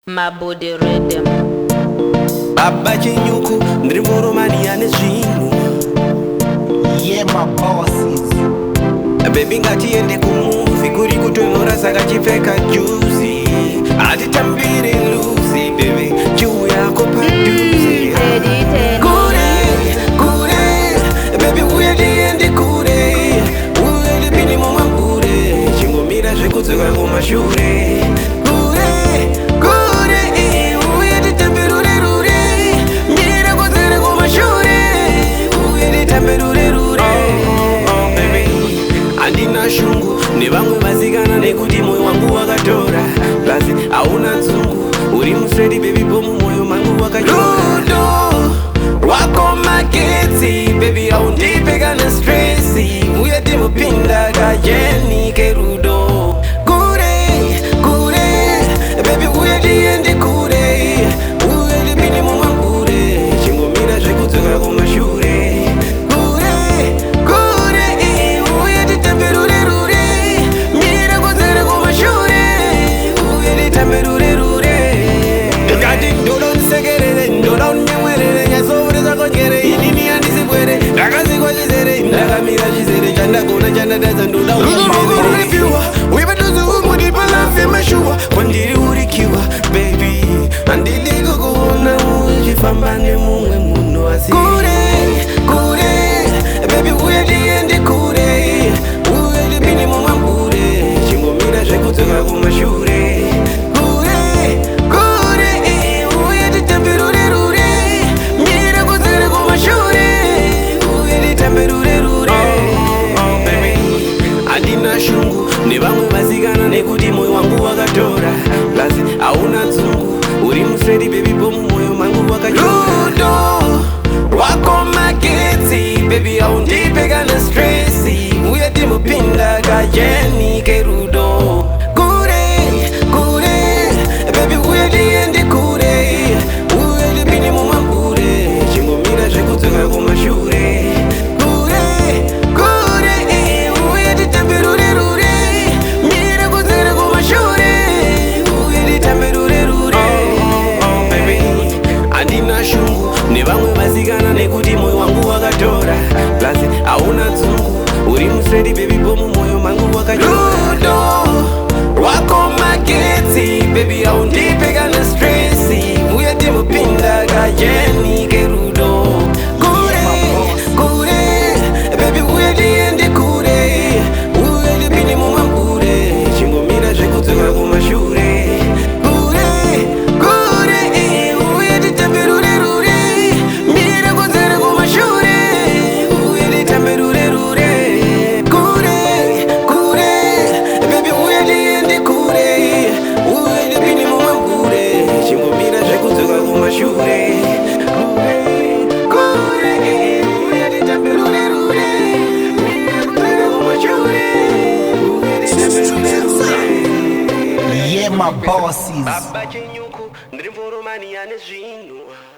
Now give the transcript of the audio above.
My body rhythm. Baba Chinyuku, Ndrimurumani and Zinu. Yeah, my bosses. Baby ngati ende kumuvi kuri kutonora saka chipfeka juzi atitambire luzi baby juu yako paduzi kure baby uye ndiende kure uye ndipini mumambure chingomira zvekudzoka kumashure kure uye nditambe rure mira kodzere kumashure uye nditambe rure andina shungu nevamwe vasikana nekuti moyo wangu wakatora basi hauna nzungu uri mufredi baby bomu moyo mangu wakarudo rwako magetsi baby haundipe kana stresi uye timupinda kajeni kerudo kure baby uye tiende kure uye tipini mumambure chingomira zvekudzoka kumashure ndakamira chizere chandagona chandadadza ndoda uripiwa wepadozi umudipalafemashuwa kwandiri urikiwa baby handidi kukuona uchifamba nemumwe munhu asi kure baby uye tiende kure uye tipini mumambure chingomira zvekudzoka kumashure uye titambe rure mira kodzere kumashure uye titambe rure andina shungu nevamwe vasikana nekuti moyo wangu wakatora basi hauna nzungu uri mufredi baby bomu moyo mangu wakarudo rwako magetsi baby haundipe kana stresi uye timupinda kajeni kerudo kure baby uye tiende kure uye tipini mumambure chingomira zvekudzoka kumashure nevamwe vasikana nekuti moyo wangu wakatora basi hauna nzungu uri mufredi baby bomu moyo mangu wakarudo rwako magetsi baby haundipe kana stresi uye timupinda kajeni kerudo kure baby uye tiende kure uye tipini mumambure chingomira zvekudzoka kumashure Yeah, my bosses. Baba Chinyuku, Ndrimurumani and Zinu.